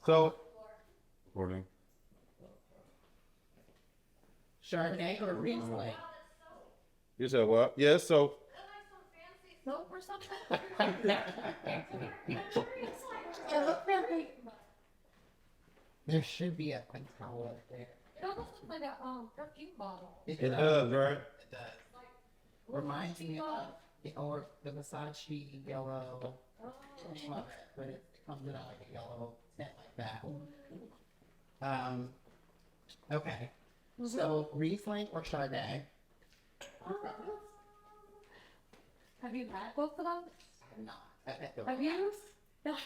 So, morning. Chardonnay or Riesling? You said what? Yeah, so. Soap or something? There should be a control up there. It almost looks like a perfume bottle. It does, right? It does. Reminds me of or the Versace yellow. But it comes in like a yellow scent like that. Okay. So Riesling or Chardonnay? Have you had both of them? No. Have you?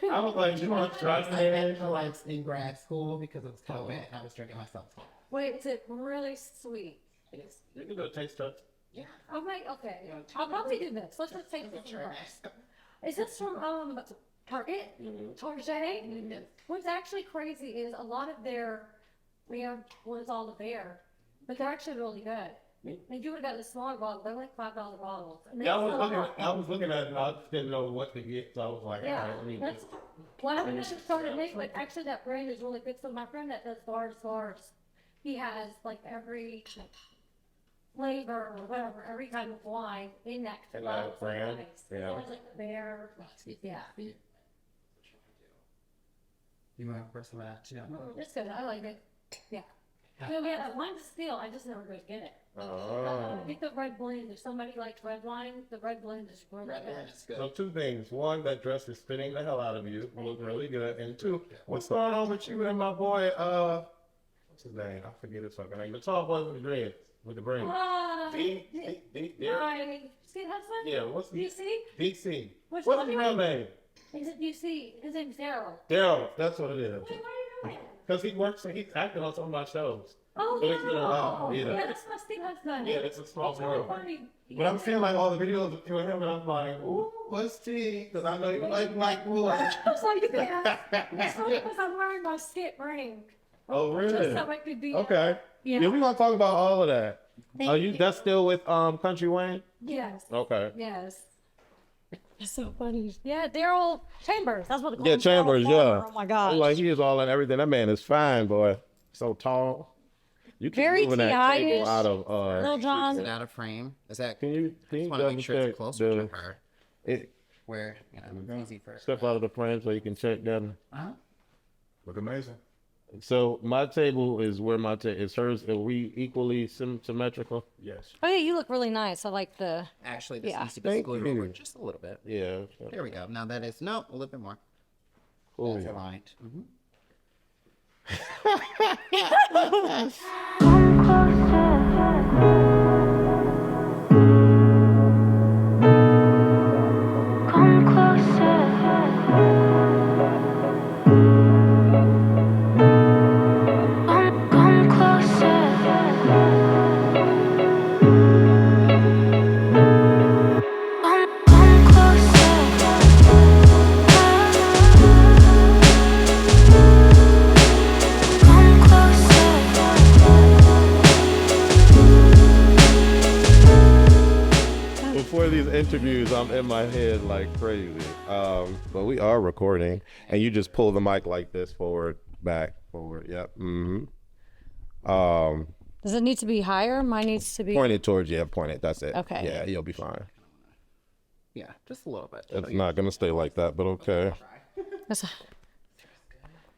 I was like, you want to try I had for like in grad school because it was COVID and I was drinking myself. Wait, is it really sweet? You can go taste test. Yeah. Oh my, okay. I'll probably do this. Let's just take this first. Is this from Target? Target? What's actually crazy is a lot of their brand was all the bear, but they're actually really good. And you would have got the smaller bottle, they're like $5 bottles. Yeah, I was looking at it and I just didn't know what to get, so I was like, Yeah, all right, let me that's well, I haven't started making, but actually that brand is really good. So my friend that does bars, he has like every flavor or whatever, every kind of wine in that brand. Yeah. Like the bear. Yeah. You want to some of that too? It's good. I like it. Yeah. Yeah, wine's still. I just never go get it. Oh. I think the red blend. If somebody likes red wine, the red blend is really good. So two things. One, that dress is fitting the hell out of you. You look really good. And two, what's going on with you and my boy, what's his name? I forget his fucking name. The tall boy with the dreads, with the brain. My skin husband? Yeah, what's the DC? DC. What's What's his real name? Is it DC? His name's Daryl. Daryl, that's what it is. What are you doing? Because he works and he's acting on some of my shows. Oh, So it's been a while, yeah. yeah. Yeah, that's my skin husband. Yeah, it's a small That's really world. funny. But I'm seeing like all the videos of you and him, and I'm like, ooh, what's T? Because I know you like cool. I was like, yeah. It's only because I'm wearing my skip ring. Oh, really? Just so I could be. Okay. Yeah. Yeah, we're gonna talk about all of that. Thank you. That's still with Country Wayne? Yes. Okay. Yes. It's so funny. Yeah, Daryl Chambers. That's what they call Yeah, him. Chambers, Daryl yeah. Farmer. Oh my gosh. Like he is all in everything. That man is fine, boy. So tall. You keep Very moving that T.I.-ish. table out of Lil Is Jon. it out of frame? Is that? can you Just want to make sure it's check closer the- to her. it, Where it's easy for. step out of the frame so you can check that. Uh-huh. Look amazing. So my table is where my table is. Hers. Are we equally symmetrical? Yes. Oh yeah, you look really nice. I like the. Actually, this Yeah. needs to be Thank screwed you. over just a little bit. Yeah. There we go. Now that is no, a little bit more. Cool. That's aligned. Mm-hmm. Come closer. Come closer. Come closer. Come closer. Before these interviews, I'm in my head like crazy. But we are recording, and you just pull the mic like this, forward, back, forward. Yep. Mm-hmm. Does it need to be higher? Mine needs to be. Point it towards you. Point it. That's it. Okay. Yeah, you'll be fine. Yeah, just a little bit. It's not gonna stay like that, but okay. That's-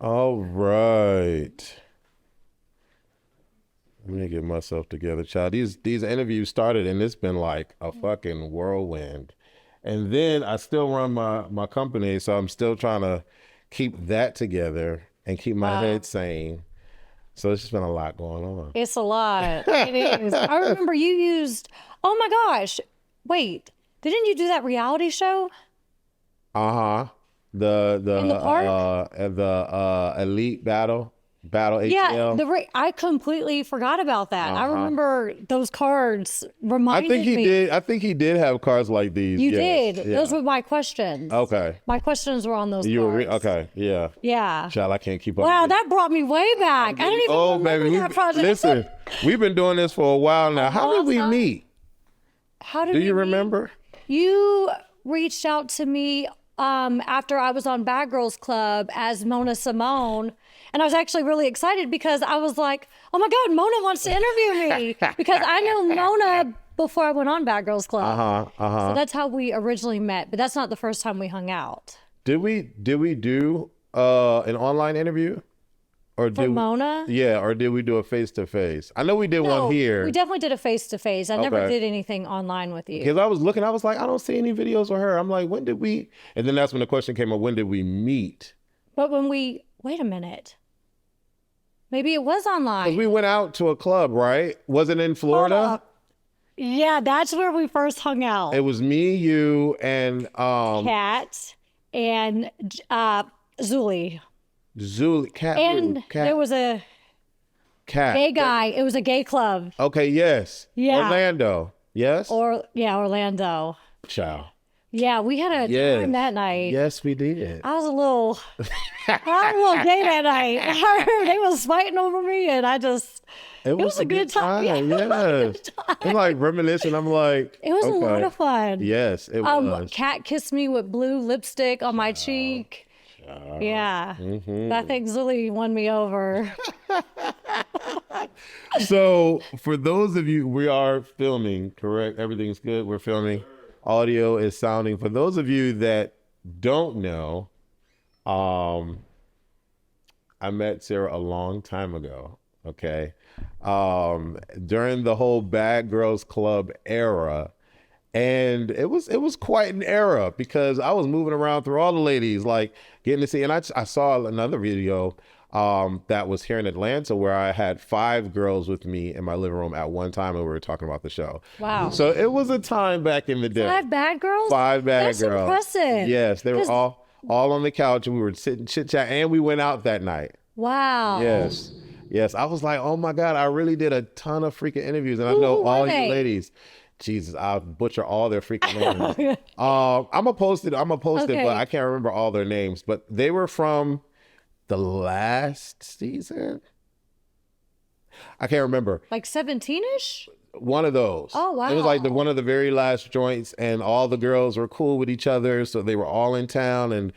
All right. Let me get myself together, child. These interviews started, and it's been like a fucking whirlwind. And then I still run my company, so I'm still trying to keep that together and keep my head sane. So it's just been a lot going on. It's a lot. It is. I remember you used. Oh my gosh! Wait, didn't you do that reality show? The In the park? Elite Battle ATL. Yeah, I completely forgot about that. I remember those cards reminded me. I think he did have cards like these. You yes. did. Yeah. Those were my questions. Okay. My questions were on those You were cards. okay. Yeah. Yeah. Child, I can't keep up. Wow, with it. that brought me way back. I didn't even remember baby, that project. listen, we've been doing this for a while now. How did we meet? How did Do we you meet? remember? You reached out to me after I was on Bad Girls Club as Mona Simone. And I was actually really excited because I was like, oh my God, Mona wants to interview me. Because I knew Mona before I went on Bad Girls Club. So that's how we originally met. But that's not the first time we hung out. Did we do an online interview? Or For Mona? Yeah, or did we do a face-to-face? I know we did one here. We definitely did a face-to-face. I never Okay. did anything online with you. Because I was looking, I was like, I don't see any videos with her. I'm like, when did we? And then that's when the question came up, when did we meet? But wait a minute. Maybe it was online. Because we went out to a club, right? Was it in Florida? Yeah, that's where we first hung out. It was me, you, and Kat and Zuli. Zuli, Cat. And there was a Cat. gay guy. It was a gay club. Okay, yes. Yeah. Orlando. Yes? Orlando. Ciao. Yeah, we had a time that night. Yes, we did. I was a little gay that night. They was fighting over me, and it was a good time. Yes. I'm like reminiscing. I'm like, it was a lot of fun. Yes, it was. Kat kissed me with blue lipstick on my cheek. Yeah. I think Zuli won me over. So for those of you, we are filming, correct? Everything's good. We're filming. Audio is sounding. For those of you that don't know, I met Sarah a long time ago. Okay. During the whole Bad Girls Club era. And it was quite an era because I was moving around through all the ladies, like getting to see. And I saw another video that was here in Atlanta where I had 5 girls with me in my living room at one time and we were talking about the show. Wow. So it was a time back in the day. 5 bad girls? 5 bad That's girls. Impressive. Yes, they were all on the couch and we were sitting chit-chat and we went out that night. Wow. Yes. I was like, oh my God, I really did a ton of freaking interviews and I know all you ladies. Jesus, I'll butcher all their freaking names. I'm gonna post it, Okay. but I can't remember all their names. But they were from the last season. I can't remember. Like 17-ish? One of those. Oh, wow. It was like one of the very last joints, and all the girls were cool with each other, so they were all in town, and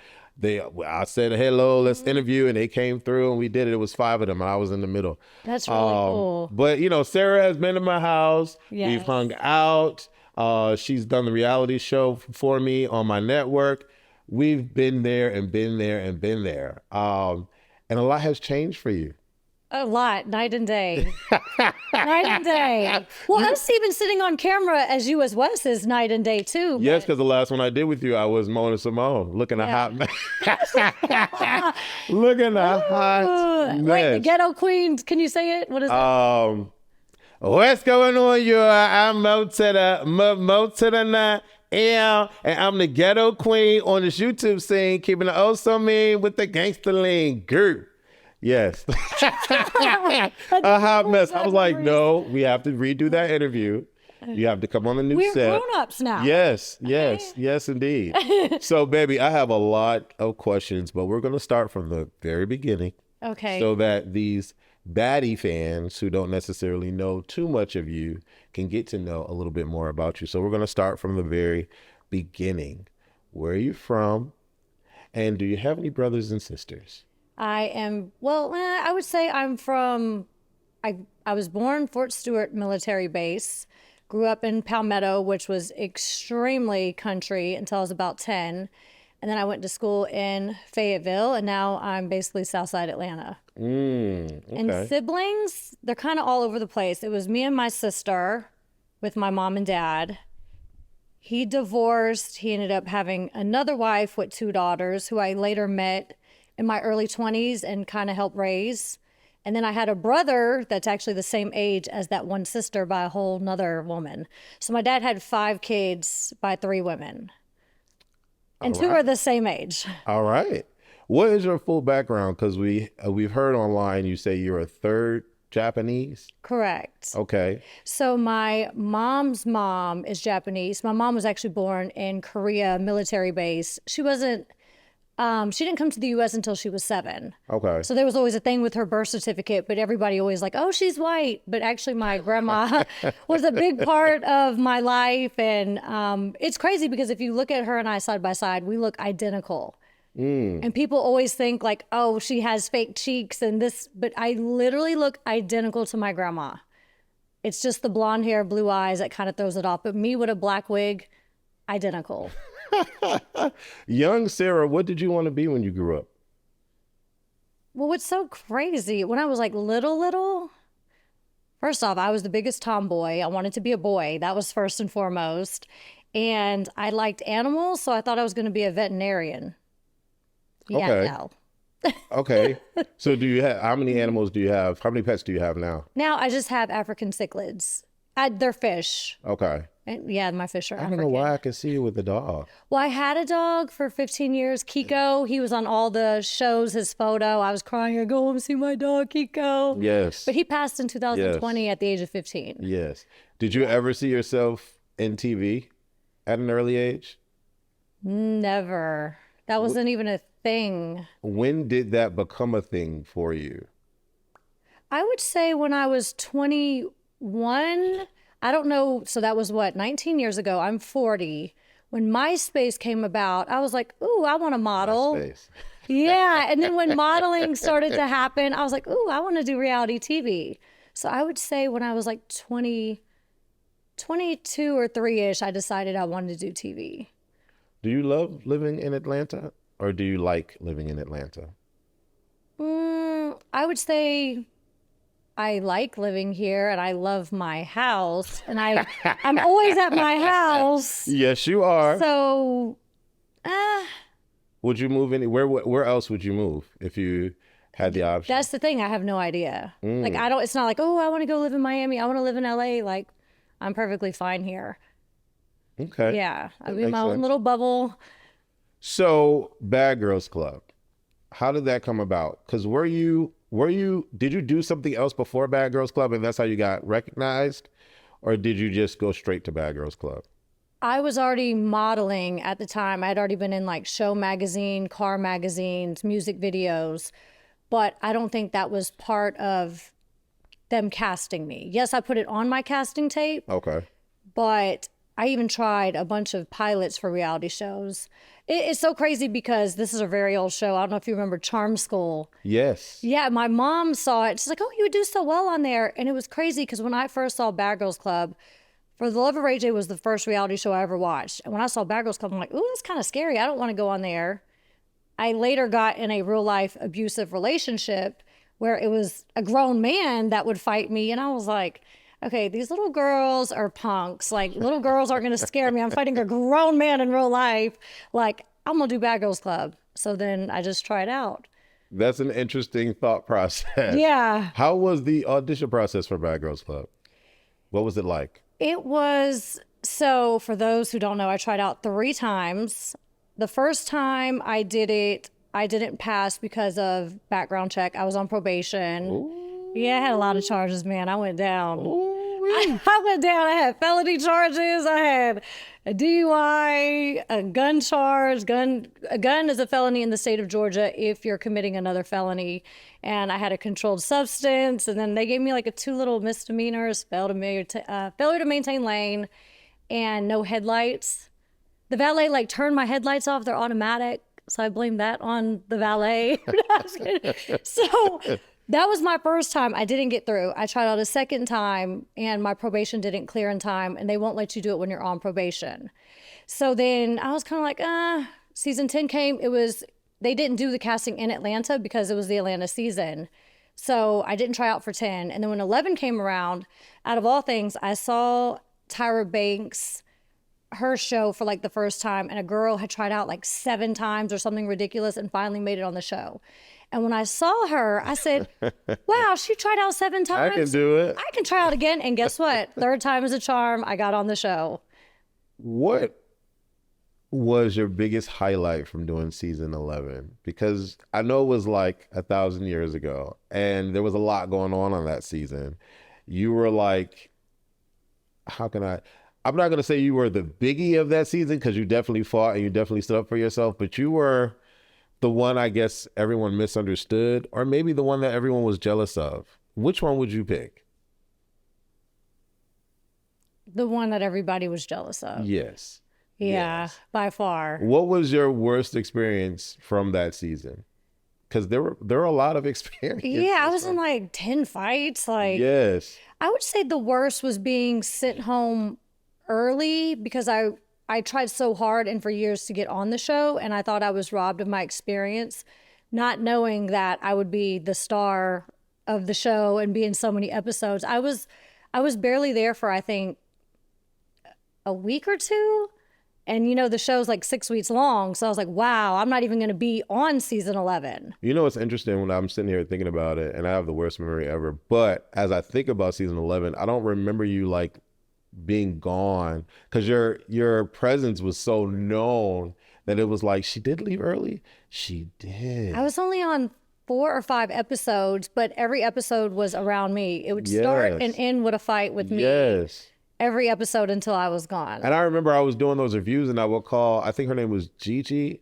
I said, hello, let's interview, and they came through, and we did it. It was 5 of them, and I was in the middle. That's really cool. But, Sarah has been to my house. Yes. We've hung out. She's done the reality show for me on my network. We've been there and been there and been there. And a lot has changed for you. A lot, night and day. Night and day. Well, us even sitting on camera as you as Wes is night and day too. Yes, because the last one I did with you, I was Mona Simone, looking a hot mess. Looking a hot mess. Wait, the Ghetto Queen, can you say it? What is that? What's going on, you? I'm Mo to the 9 AM, and I'm the Ghetto Queen on this YouTube scene, keeping it oh so mean with the gangster lean. Group. Yes. A hot mess. I was like, no, we have to redo that interview. You have to come on the new We're set. grown-ups now. Yes, indeed. So, baby, I have a lot of questions, but we're going to start from the very beginning. Okay. So that these baddie fans who don't necessarily know too much of you can get to know a little bit more about you. So we're going to start from the very beginning. Where are you from? And do you have any brothers and sisters? I would say I'm from, I was born Fort Stewart Military Base, grew up in Palmetto, which was extremely country until I was about 10. And then I went to school in Fayetteville, and now I'm basically Southside Atlanta. Okay. And siblings, they're kind of all over the place. It was me and my sister with my mom and dad. He divorced. He ended up having another wife with 2 daughters who I later met in my early 20s and kind of helped raise. And then I had a brother that's actually the same age as that one sister by a whole nother woman. So my dad had 5 kids by 3 women. And 2 are the same age. All right. What is your full background? Because we've heard online you say you're a 3rd Japanese. Correct. Okay. So my mom's mom is Japanese. My mom was actually born in Korea military base. She wasn't She didn't come to the U.S. until she was 7. Okay. So there was always a thing with her birth certificate, but everybody always like, oh, she's white. But actually, my grandma was a big part of my life. And it's crazy because if you look at her and I side by side, we look identical. And people always think like, oh, she has fake cheeks and this, but I literally look identical to my grandma. It's just the blonde hair, blue eyes that kind of throws it off. But me with a black wig, identical. Young Sarah, what did you want to be when you grew up? Well, what's so crazy, when I was like little, first off, I was the biggest tomboy. I wanted to be a boy. That was first and foremost. And I liked animals, so I thought I was going to be a veterinarian. Yeah, Okay. no. Okay. So how many animals do you have? How many pets do you have now? Now I just have African cichlids. They're fish. Okay. And yeah, my fish are I African. don't know why I can see you with the dog. Well, I had a dog for 15 years, Kiko. He was on all the shows, his photo. I was crying, I go home and see my dog, Kiko. Yes. But he passed in 2020 at the age of 15. Yes. Did you ever see yourself in TV at an early age? Never. That wasn't even a thing. When did that become a thing for you? I would say when I was 21, I don't know. So that was what, 19 years ago. I'm 40. When MySpace came about, I was like, ooh, I want to model. Space. Yeah. And then when modeling started to happen, I was like, ooh, I want to do reality TV. So I would say when I was like 22 or 3-ish, I decided I wanted to do TV. Do you love living in Atlanta or do you like living in Atlanta? I would say I like living here and I love my house and I'm always at my house. Yes, you are. So, Would you move anywhere? Where else would you move if you had the option? that's the thing. I have no idea. Like, it's not like, oh, I want to go live in Miami. I want to live in LA. Like, I'm perfectly fine here. Okay. Yeah. I'll be in makes my own sense. little bubble. So, Bad Girls Club, how did that come about? Because did you do something else before Bad Girls Club and that's how you got recognized? Or did you just go straight to Bad Girls Club? I was already modeling at the time. I'd already been in like show magazine, car magazines, music videos, but I don't think that was part of them casting me. Yes, I put it on my casting tape, Okay. but I even tried a bunch of pilots for reality shows. It's so crazy because this is a very old show. I don't know if you remember Charm School. Yes. Yeah, my mom saw it. She's like, oh, you would do so well on there. And it was crazy because when I first saw Bad Girls Club, For the Love of Ray J was the first reality show I ever watched. And when I saw Bad Girls Club, I'm like, ooh, that's kind of scary. I don't want to go on there. I later got in a real life abusive relationship where it was a grown man that would fight me. And I was like, okay, these little girls are punks. Like, little girls aren't going to scare me. I'm fighting a grown man in real life. Like, I'm going to do Bad Girls Club. So then I just tried out. That's an interesting thought process. Yeah. How was the audition process for Bad Girls Club? What was it like? It was, so for those who don't know, I tried out 3 times. The first time I did it, I didn't pass because of background check. I was on probation. Ooh. Yeah, I had a lot of charges, man. I went down. Ooh. I went down. I had felony charges. I had a DUI, a gun charge. A gun is a felony in the state of Georgia if you're committing another felony. And I had a controlled substance. And then they gave me like a 2 little misdemeanors, failure to maintain lane, and no headlights. The valet like turned my headlights off. They're automatic. So I blame that on the valet. So that was my first time. I didn't get through. I tried out a second time and my probation didn't clear in time and they won't let you do it when you're on probation. So then I was kind of like, season 10 came. They didn't do the casting in Atlanta because it was the Atlanta season. So I didn't try out for 10. And then when 11 came around, out of all things, I saw Tyra Banks, her show for like the first time, and a girl had tried out like 7 times or something ridiculous and finally made it on the show. And when I saw her, I said, wow, she tried out 7 times. I can do it. I can try out again. And guess what? 3rd time is a charm. I got on the show. What was your biggest highlight from doing season 11? Because I know it was like 1,000 years ago and there was a lot going on that season. You were like, I'm not going to say you were the biggie of that season because you definitely fought and you definitely stood up for yourself, but you were the one I guess everyone misunderstood, or maybe the one that everyone was jealous of? Which one would you pick? The one that everybody was jealous of. Yes. Yeah, Yes. by far. What was your worst experience from that season? Because there were a lot of experiences. Yeah, I was in like 10 fights. Like, Yes. I would say the worst was being sent home early because I tried so hard and for years to get on the show, and I thought I was robbed of my experience, not knowing that I would be the star of the show and be in so many episodes. I was barely there for, I think, a week or two. And you know, the show's like 6 weeks long. So I was like, wow, I'm not even going to be on season 11. You know, it's interesting when I'm sitting here thinking about it, and I have the worst memory ever. But as I think about season 11, I don't remember you like being gone, because your presence was so known that it was like, she did leave early. She did. I was only on 4 or 5 episodes, but every episode was around me. It would start and Yes. end with a fight with me. Yes. Every episode until I was gone. And I remember I was doing those reviews, and I would call, I think her name was Gigi.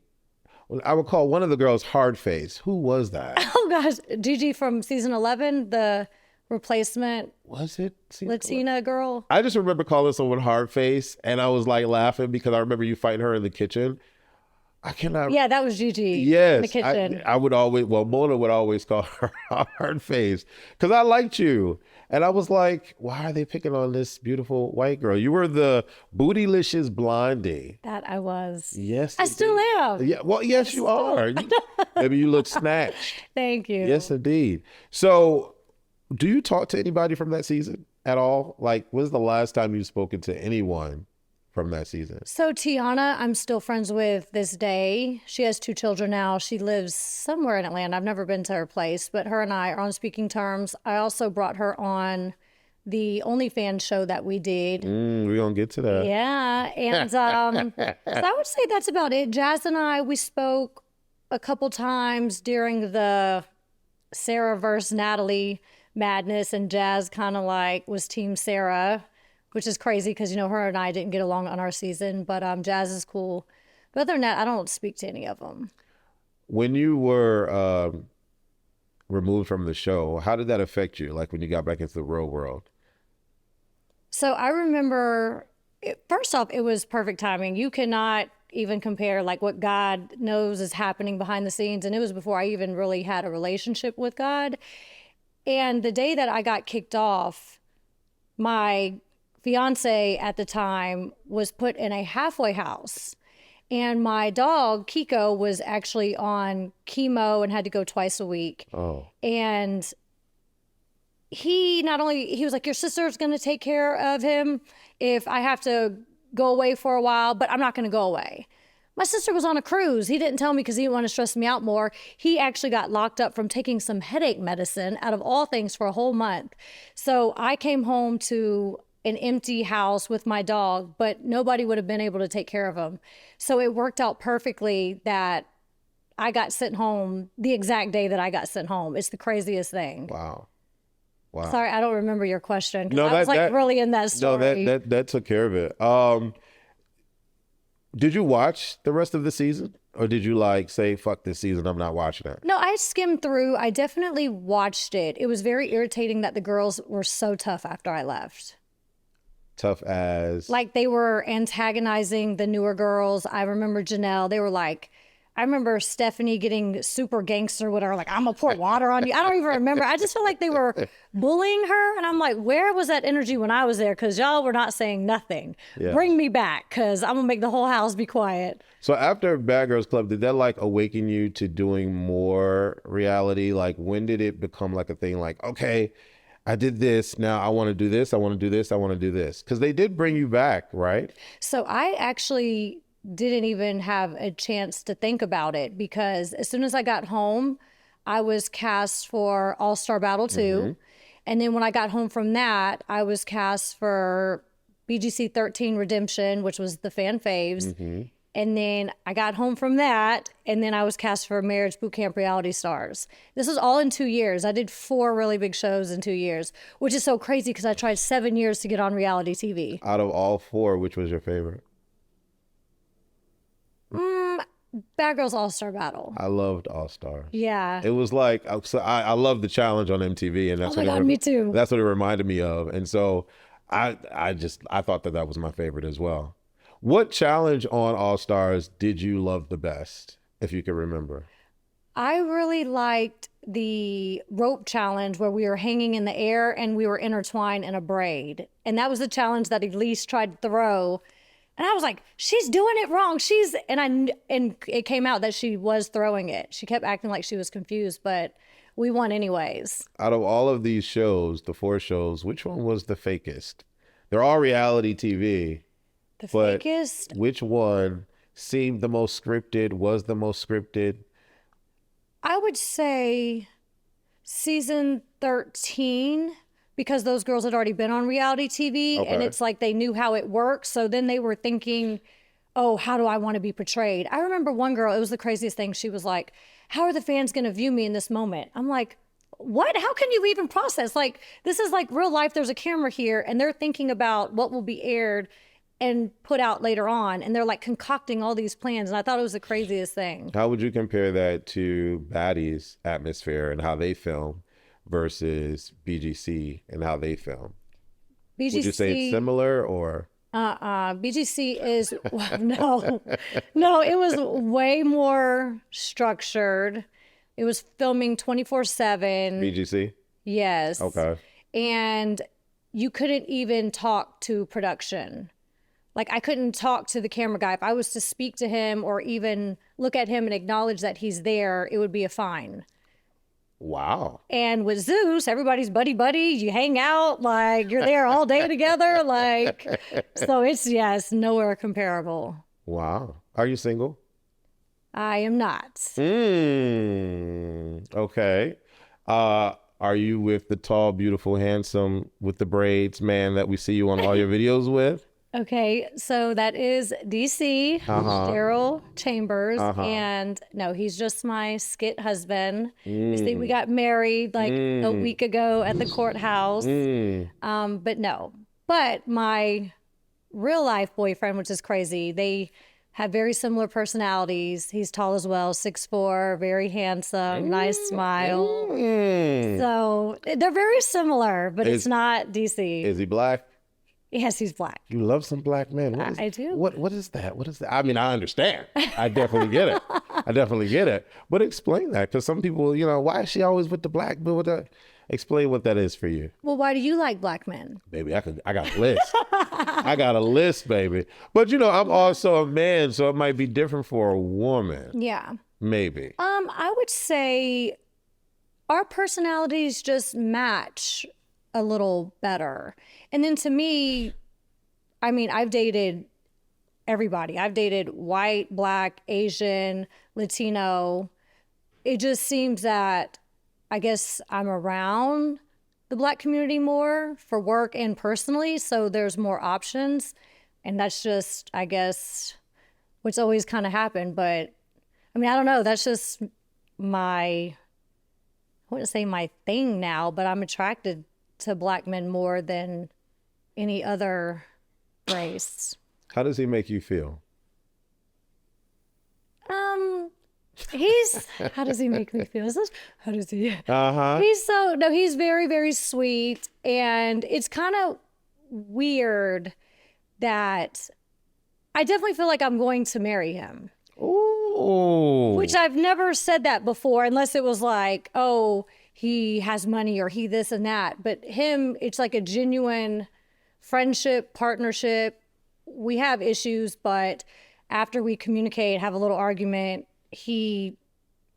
I would call one of the girls Hard Face. Who was that? Oh gosh, Gigi from season 11, the replacement Was it? Latina girl. I just remember calling someone Hard Face, and I was like laughing because I remember you fighting her in the kitchen. I cannot. Yeah, that was Gigi Yes. in the kitchen. I would always, well, Mona would always call her Hard Face because I liked you. And I was like, why are they picking on this beautiful white girl? You were the bootylicious blondie. That I was. Yes. I still am. Yeah. Well, yes, you are. Maybe you look snatched. Thank you. Yes, indeed. So, do you talk to anybody from that season at all? Like, when's the last time you've spoken to anyone from that season? So Tiana, I'm still friends with this day. She has 2 children now. She lives somewhere in Atlanta. I've never been to her place, but her and I are on speaking terms. I also brought her on the OnlyFans show that we did. We're going to get to that. Yeah. And so I would say that's about it. Jazz and I, we spoke a couple times during the Sarah versus Natalie madness, and Jazz kind of like was team Sarah, which is crazy because, you know, her and I didn't get along on our season, but Jazz is cool. But other than that, I don't speak to any of them. When you were removed from the show, how did that affect you? Like when you got back into the real world? So I remember, first off, it was perfect timing. You cannot even compare like what God knows is happening behind the scenes. And it was before I even really had a relationship with God. And the day that I got kicked off, my fiance at the time was put in a halfway house. And my dog, Kiko, was actually on chemo and had to go twice a week. Oh. And he was like, your sister's going to take care of him if I have to go away for a while, but I'm not going to go away. My sister was on a cruise. He didn't tell me because he didn't want to stress me out more. He actually got locked up from taking some headache medicine out of all things for a whole month. So I came home to an empty house with my dog, but nobody would have been able to take care of him. So it worked out perfectly that I got sent home the exact day that I got sent home. It's the craziest thing. Wow. Wow. Sorry, I don't remember your question. No, I was like really in that story. No, that took care of it. Did you watch the rest of the season? Or did you like say, fuck this season, I'm not watching it? No, I skimmed through. I definitely watched it. It was very irritating that the girls were so tough after I left. Tough as? Like they were antagonizing the newer girls. I remember Janelle, they were like, I remember Stephanie getting super gangster with her, like, I'm gonna pour water on you. I don't even remember. I just feel like they were bullying her. And I'm like, where was that energy when I was there? Because y'all were not saying nothing. Yeah. Bring me back, because I'm gonna make the whole house be quiet. So after Bad Girls Club, did that like awaken you to doing more reality? Like when did it become like a thing like, okay, I did this, now I want to do this, I want to do this, I want to do this? Because they did bring you back, right? So I actually didn't even have a chance to think about it, because as soon as I got home, I was cast for All-Star Battle 2. And then when I got home from that, I was cast for BGC 13 Redemption, which was the fan faves. And then I got home from that, and then I was cast for Marriage Boot Camp Reality Stars. This was all in 2 years. I did 4 really big shows in 2 years, which is so crazy because I tried 7 years to get on reality TV. Out of all 4, which was your favorite? Bad Girls All-Star Battle. I loved All Star. Yeah. It was like so I love the challenge on MTV, and that's Oh my what God, me too. That's what it reminded me of, and so I thought that was my favorite as well. What challenge on All Stars did you love the best, if you can remember? I really liked the rope challenge where we were hanging in the air and we were intertwined in a braid. And that was the challenge that Elise tried to throw. And I was like, she's doing it wrong. And it came out that she was throwing it. She kept acting like she was confused, but we won anyways. Out of all of these shows, the 4 shows, which one was the fakest? They're all reality TV. The But fakest. which one seemed the most scripted, was the most scripted? I would say season 13, because those girls had already been on reality TV and Okay. it's like they knew how it worked. So then they were thinking, oh, how do I want to be portrayed? I remember one girl, it was the craziest thing. She was like, how are the fans going to view me in this moment? I'm like, what? How can you even process? Like, this is like real life. There's a camera here and they're thinking about what will be aired and put out later on. And they're like concocting all these plans. And I thought it was the craziest thing. How would you compare that to Baddies Atmosphere and how they film versus BGC and how they film? BGC, Would you say it's similar or? BGC is, no, it was way more structured. It was filming 24/7. BGC? Yes. Okay. And you couldn't even talk to production. Like I couldn't talk to the camera guy. If I was to speak to him or even look at him and acknowledge that he's there, it would be a fine. Wow. And with Zeus, everybody's buddy. You hang out, like you're there all day together. Like, so it's nowhere comparable. Wow. Are you single? I am not. Okay. Are you with the tall, beautiful, handsome, with the braids man that we see you on all your videos with? Okay, so that is DC, Daryl Chambers, and no, he's just my skit husband. You see, we got married like a week ago at the courthouse, but no. But my real life boyfriend, which is crazy, they have very similar personalities. He's tall as well, 6'4", very handsome, nice smile. So they're very similar, but it's not DC. Is he black? Yes, he's black. You love some black men. I do. What is that? What is that? I mean, I understand. I definitely get it. I definitely get it. But explain that, because some people, why is she always with the black? Explain what that is for you. Well, why do you like black men? Baby, I got a list. I got a list, baby. But I'm also a man, so it might be different for a woman. Yeah. Maybe. I would say our personalities just match a little better. And then to me, I mean, I've dated everybody. I've dated white, black, Asian, Latino. It just seems that I guess I'm around the black community more for work and personally, so there's more options. And that's just, I guess, what's always kind of happened. But I mean, I don't know. That's just I wouldn't say my thing now, but I'm attracted to black men more than any other race. How does he make you feel? How does he make me feel? How does he? Uh-huh. He's very, very sweet. And it's kind of weird that I definitely feel like I'm going to marry him. Ooh. Which I've never said that before, unless it was like, oh, he has money or he this and that. But him, it's like a genuine friendship, partnership. We have issues, but after we communicate, have a little argument, he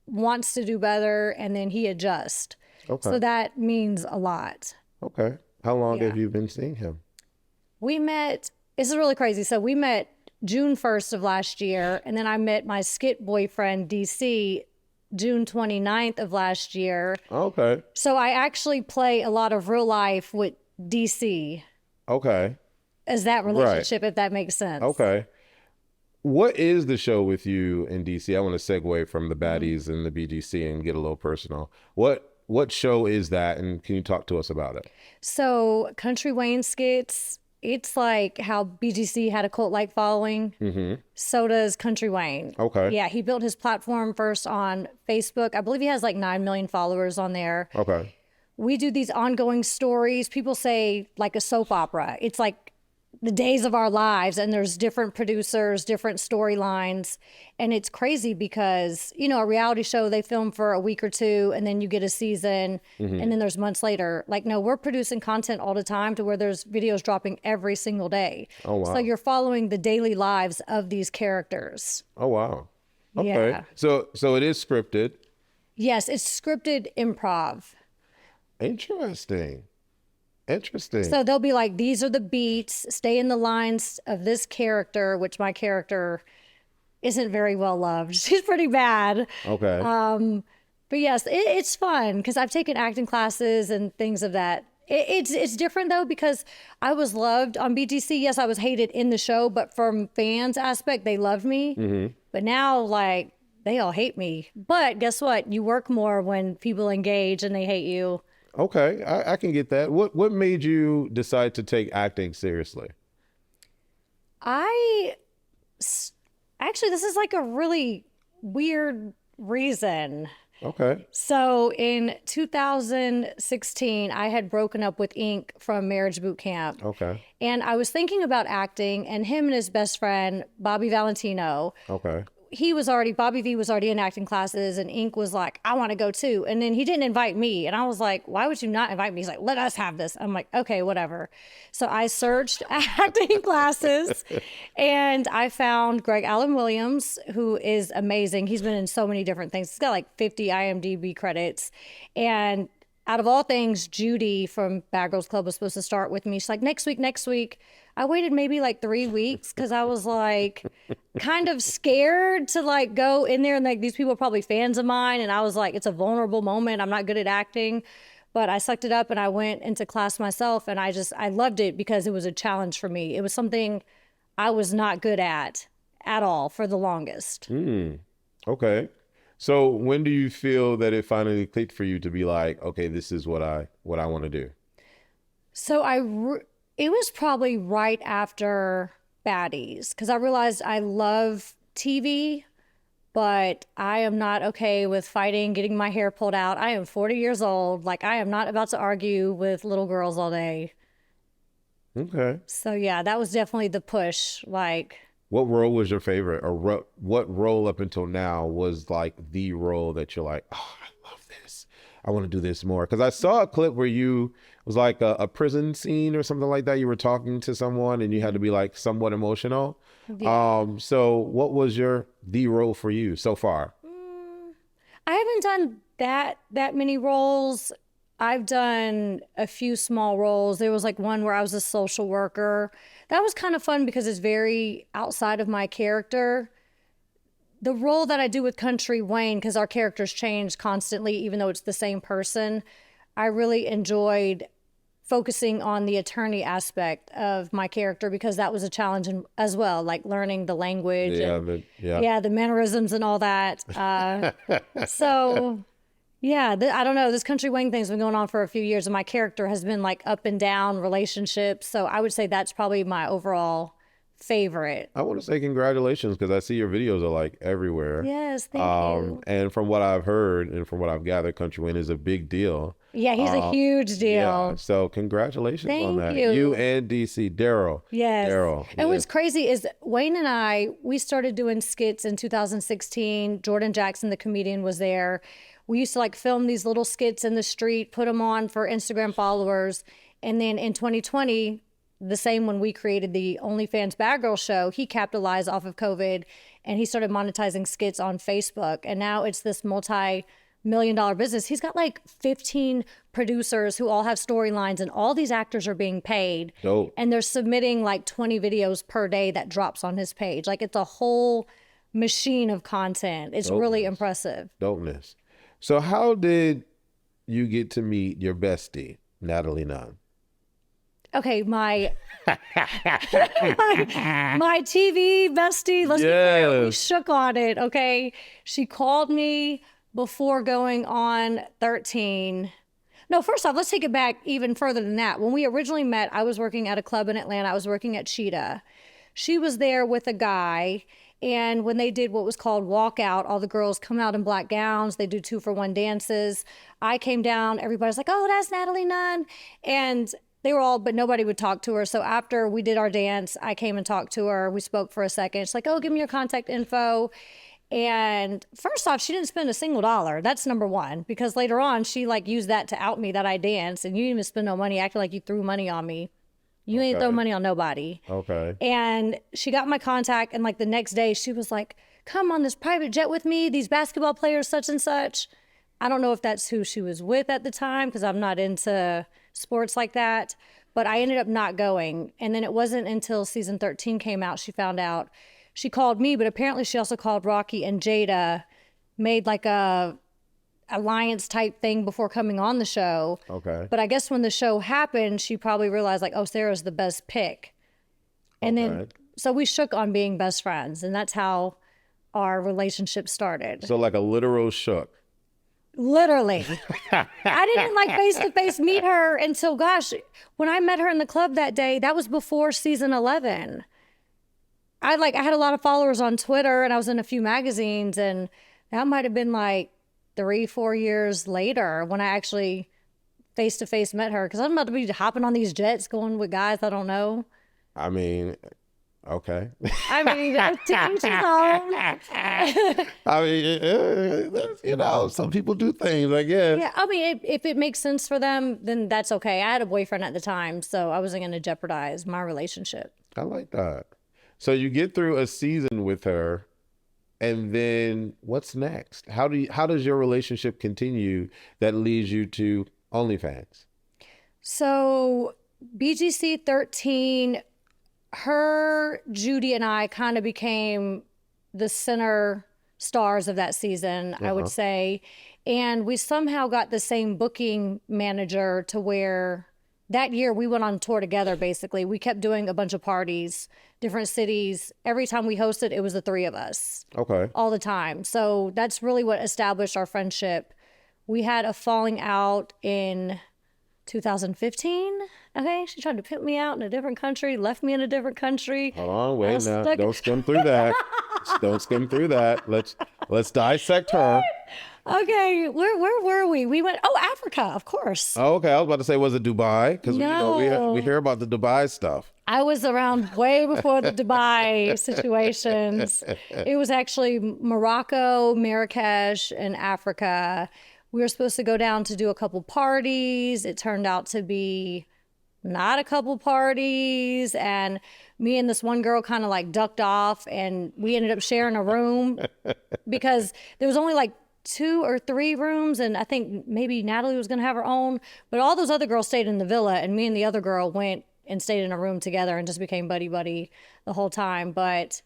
wants to do better and then he adjusts. Okay. So that means a lot. Okay. How long Yeah. have you been seeing him? We met, this is really crazy. So we met June 1st of last year, and then I met my skit boyfriend, DC, June 29th of last year. Okay. So I actually play a lot of real life with DC Okay. as that relationship, if that makes sense. Okay. What is the show with you in DC? I want to segue from the Baddies and the BGC and get a little personal. What show is that, and can you talk to us about it? So Country Wayne skits it's like how BGC had a cult-like following. So does Country Wayne. Okay. Yeah, he built his platform first on Facebook. I believe he has like 9 million followers on there. Okay. We do these ongoing stories. People say like a soap opera. It's like the days of our lives, and there's different producers, different storylines. And it's crazy because, you know, a reality show, they film for a week or two and then you get a season and then there's months later. Like, no, we're producing content all the time to where there's videos dropping every single day. Oh, wow. So you're following the daily lives of these characters. Oh, wow. Okay. Yeah. So it is scripted. Yes, it's scripted improv. Interesting. Interesting. So they'll be like, these are the beats, stay in the lines of this character, which my character isn't very well loved. She's pretty bad. Okay. But yes, it's fun because I've taken acting classes and things of that. It's different though because I was loved on BTC. Yes, I was hated in the show, but from fans aspect, they loved me. But now, like, they all hate me. But guess what? You work more when people engage and they hate you. Okay. I can get that. What made you decide to take acting seriously? Actually, this is like a really weird reason. Okay. So in 2016, I had broken up with Ink from Marriage Boot Camp. Okay. And I was thinking about acting, and him and his best friend, Bobby Valentino, Okay. Bobby V was already in acting classes, and Ink was like, I want to go too. And then he didn't invite me. And I was like, why would you not invite me? He's like, let us have this. I'm like, okay, whatever. So I searched acting classes and I found Greg Allen Williams, who is amazing. He's been in so many different things. He's got like 50 IMDb credits. And out of all things, Judy from Bad Girls Club was supposed to start with me. She's like, next week. I waited maybe like 3 weeks because I was like kind of scared to like go in there and like these people are probably fans of mine. And I was like, it's a vulnerable moment. I'm not good at acting. But I sucked it up and I went into class myself and I loved it because it was a challenge for me. It was something I was not good at all for the longest. Okay. So when do you feel that it finally clicked for you to be like, okay, this is what I want to do? So it was probably right after Baddies because I realized I love TV, but I am not okay with fighting, getting my hair pulled out. I am 40 years old. Like, I am not about to argue with little girls all day. Okay. So yeah, that was definitely the push. Like, what role was your favorite, or what role up until now was like the role that you're like, oh, I love this. I want to do this more. Because I saw a clip where it was like a prison scene or something like that. You were talking to someone and you had to be like somewhat emotional. yeah. So what was the role for you so far? I haven't done that many roles. I've done a few small roles. There was like one where I was a social worker. That was kind of fun because it's very outside of my character. The role that I do with Country Wayne, because our characters change constantly, even though it's the same person, I really enjoyed focusing on the attorney aspect of my character because that was a challenge as well, like learning the language. The mannerisms and all that. So... yeah, I don't know. This Country Wayne thing's been going on for a few years, and my character has been like up and down relationships. So I would say that's probably my overall favorite. I want to say congratulations because I see your videos are like everywhere. Yes, thank you. And from what I've heard and from what I've gathered, Country Wayne is a big deal. Yeah, he's a huge deal. Yeah, so congratulations on that. Thank you. You and DC, Daryl. Yes. Daryl. And what's crazy is Wayne and we started doing skits in 2016. Jordan Jackson, the comedian, was there. We used to like film these little skits in the street, put them on for Instagram followers. And then in 2020, the same when we created the OnlyFans Bad Girl show, he capitalized off of COVID and he started monetizing skits on Facebook. And now it's this multi-million-dollar business. He's got like 15 producers who all have storylines and all these actors are being paid. Dope. And they're submitting like 20 videos per day that drops on his page. Like, it's a whole machine of content. It's really impressive. Dopeness. So how did you get to meet your bestie, Natalie Nunn? Okay, my TV bestie, let's be clear, we shook on it, okay? She called me before going on 13. No, first off, let's take it back even further than that. When we originally met, I was working at a club in Atlanta. I was working at Cheetah. She was there with a guy. And when they did what was called walkout, all the girls come out in black gowns. They do 2-for-1 dances. I came down. Everybody's like, oh, that's Natalie Nunn. And they were all, but nobody would talk to her. So after we did our dance, I came and talked to her. We spoke for a second. She's like, oh, give me your contact info. And first off, she didn't spend a single dollar. That's number one, because later on she like used that to out me that I danced, and you didn't even spend no money, acting like you threw money on me. You ain't throw money on nobody. Okay. And she got my contact, and like the next day she was like, come on this private jet with me, these basketball players such and such. I don't know if that's who she was with at the time, because I'm not into sports like that, but I ended up not going. And then it wasn't until season 13 came out, she found out. She called me, but apparently she also called Rocky and Jada, made like a alliance type thing before coming on the show. Okay. But I guess when the show happened, she probably realized like, oh, Sarah's the best pick. And then, so we shook on being best friends, and that's how our relationship started. So like a literal shook. Literally. I didn't like face to face meet her until, gosh, when I met her in the club that day, that was before season 11. I had a lot of followers on Twitter, and I was in a few magazines, and that might have been like 3-4 years later when I actually face to face met her, because I'm about to be hopping on these jets going with guys I don't know. I mean, okay. I mean, to each his own. I mean, you know, some people do things, I guess. Yeah, I mean, if it makes sense for them, then that's okay. I had a boyfriend at the time, so I wasn't going to jeopardize my relationship. I like that. So you get through a season with her, and then what's next? How does your relationship continue that leads you to OnlyFans? So BGC 13, her, Judy, and I kind of became the center stars of that season, I would say. And we somehow got the same booking manager to where that year we went on tour together, basically. We kept doing a bunch of parties, different cities. Every time we hosted, it was the three of us. Okay. All the time. So that's really what established our friendship. We had a falling out in 2015. Okay, she tried to pimp me out in a different country, left me in a different country. Hold on, wait now. Don't skim through that. Don't skim through that. Let's dissect her. Okay, where were we? We went, Africa, of course. Oh, okay. I was about to say, was it Dubai? Because No. we hear about the Dubai stuff. I was around way before the Dubai situations. It was actually Morocco, Marrakesh, and Africa. We were supposed to go down to do a couple parties. It turned out to be not a couple parties. And me and this one girl kind of like ducked off, and we ended up sharing a room because there was only like 2 or 3 rooms, and I think maybe Natalie was going to have her own, but all those other girls stayed in the villa, and me and the other girl went and stayed in a room together and just became buddy the whole time. But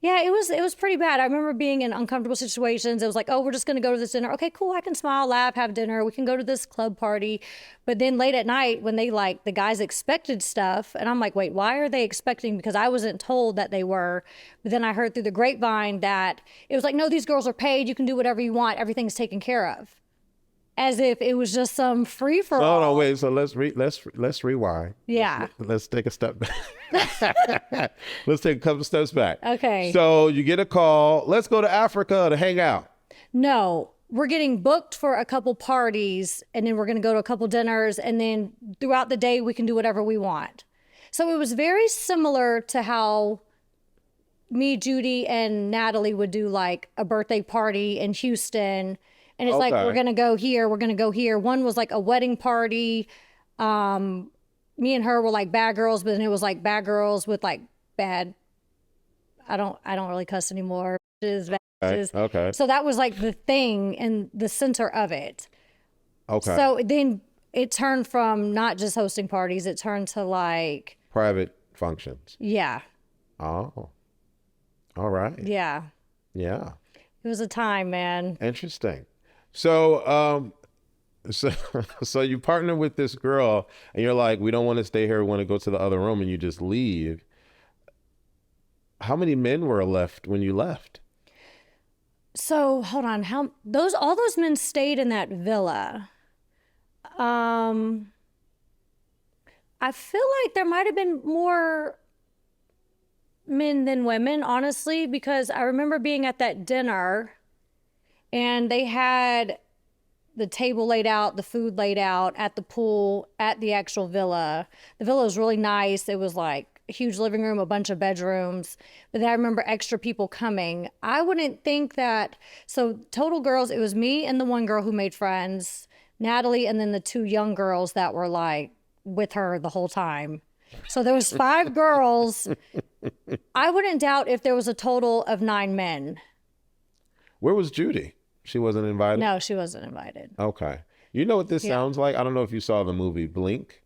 yeah, it was pretty bad. I remember being in uncomfortable situations. It was like, oh, we're just going to go to this dinner. Okay, cool. I can smile, laugh, have dinner. We can go to this club party. But then late at night when they the guys expected stuff, and I'm like, wait, why are they expecting? Because I wasn't told that they were. But then I heard through the grapevine that it was like, no, these girls are paid. You can do whatever you want. Everything's taken care of. As if it was just some free for all. No, wait. So let's rewind. Yeah. Let's take a step back. Let's take a couple steps back. Okay. So you get a call. Let's go to Africa to hang out. No, we're getting booked for a couple parties, and then we're going to go to a couple dinners, and then throughout the day we can do whatever we want. So it was very similar to how me, Judy, and Natalie would do like a birthday party in Houston. And it's like, we're going to go here, we're going to go here. One was like a wedding party. Me and her were like bad girls, but then it was like bad girls with like bad, I don't really cuss anymore. Okay. So that was like the thing and the center of it. Okay. So then it turned from not just hosting parties, it turned to like private functions. Yeah. Oh. All right. Yeah. Yeah. It was a time, man. Interesting. So, so you partner with this girl, and you're like, we don't want to stay here. We want to go to the other room, and you just leave. How many men were left when you left? So hold on, all those men stayed in that villa. I feel like there might have been more men than women, honestly, because I remember being at that dinner and they had the table laid out, the food laid out at the pool at the actual villa. The villa was really nice. It was like a huge living room, a bunch of bedrooms. But then I remember extra people coming. I wouldn't think that. So total girls, it was me and the one girl who made friends, Natalie, and then the two young girls that were like with her the whole time. So there was 5 girls. I wouldn't doubt if there was a total of 9 men. Where was Judy? She wasn't invited? No, she wasn't invited. Okay. You know what this sounds like? I don't know if you saw the movie Blink.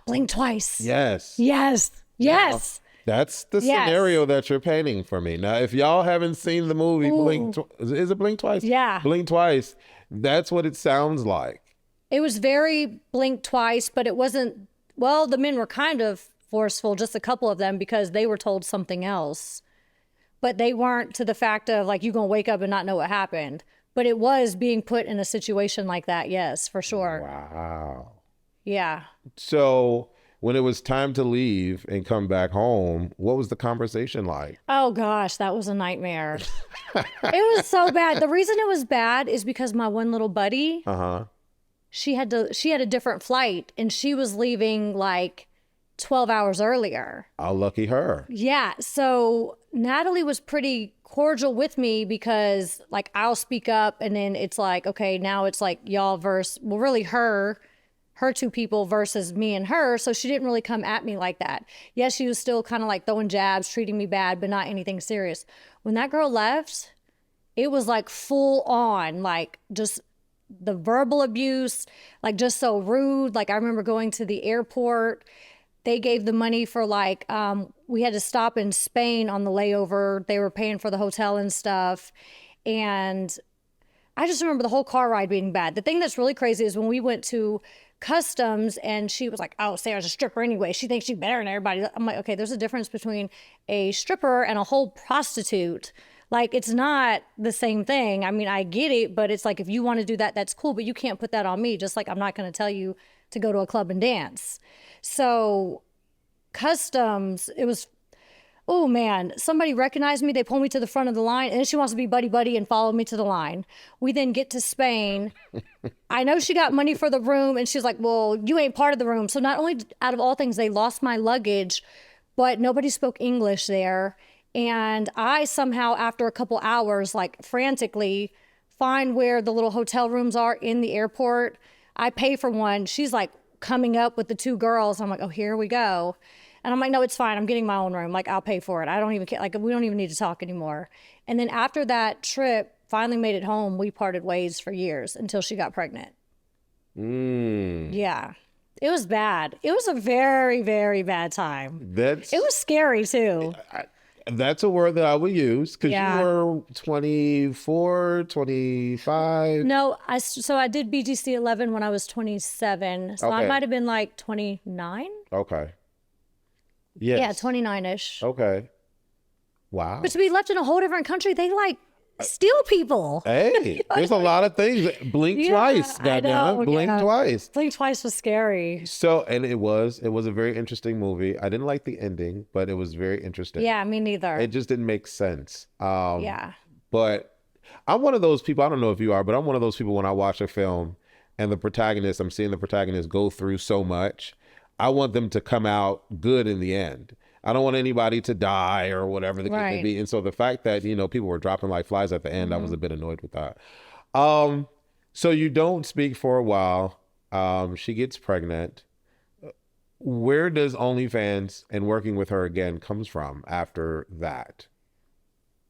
Blink twice. Yes. Yes. Yes. That's the Yes. scenario that you're painting for me. Now, if y'all haven't seen the movie is it Blink Twice? Yeah. Blink Twice. That's what it sounds like. It was very Blink twice, but it wasn't, well, the men were kind of forceful, just a couple of them, because they were told something else. But they weren't to the fact of like, you're going to wake up and not know what happened. But it was being put in a situation like that. Yes, for sure. Wow. Yeah. So when it was time to leave and come back home, what was the conversation like? Oh gosh, that was a nightmare. It was so bad. The reason it was bad is because my one little buddy, she had a different flight and she was leaving like 12 hours earlier. Oh, lucky her. Yeah. So Natalie was pretty cordial with me because like I'll speak up and then it's like, okay, now it's like y'all versus, well, really her 2 people versus me and her. So she didn't really come at me like that. Yes, she was still kind of like throwing jabs, treating me bad, but not anything serious. When that girl left, it was like full on, like just the verbal abuse, like just so rude. Like I remember going to the airport. They gave the money for like, we had to stop in Spain on the layover. They were paying for the hotel and stuff. And I just remember the whole car ride being bad. The thing that's really crazy is when we went to customs and she was like, oh, Sarah's a stripper anyway. She thinks she's better than everybody. I'm like, okay, there's a difference between a stripper and a whole prostitute. Like, it's not the same thing. I mean, I get it, but it's like, if you want to do that, that's cool, but you can't put that on me. Just like I'm not going to tell you to go to a club and dance. So customs, it was, oh man, somebody recognized me. They pulled me to the front of the line and then she wants to be buddy and follow me to the line. We then get to Spain. I know she got money for the room and she's like, well, you ain't part of the room. So not only out of all things, they lost my luggage, but nobody spoke English there. And I somehow, after a couple hours, like frantically find where the little hotel rooms are in the airport. I pay for one. She's like coming up with the 2 girls. I'm like, oh, here we go. And I'm like, no, it's fine. I'm getting my own room. Like, I'll pay for it. I don't even care. Like, we don't even need to talk anymore. And then after that trip, finally made it home, we parted ways for years until she got pregnant. Yeah. It was bad. It was a very, very bad time. It was scary too. That's a word that I would use because Yeah. you were 24, 25. No, so I did BGC 11 when I was 27. So I Okay. might have been like 29. Okay. Yes. Yeah, 29-ish. Okay. Wow. But to be left in a whole different country, they like steal people. Hey, there's a lot of things. Blink Yeah, twice, I goddamn know, it. Blink yeah. twice. Blink twice was scary. So, and it was a very interesting movie. I didn't like the ending, but it was very interesting. Yeah, me neither. It just didn't make sense. Yeah. But I'm one of those people, I don't know if you are, but I'm one of those people when I watch a film and I'm seeing the protagonist go through so much, I want them to come out good in the end. I don't want anybody to die or whatever the case may Right. be. And so the fact that, people were dropping like flies at the end, I was a bit annoyed with that. So you don't speak for a while. She gets pregnant. Where does OnlyFans and working with her again comes from after that?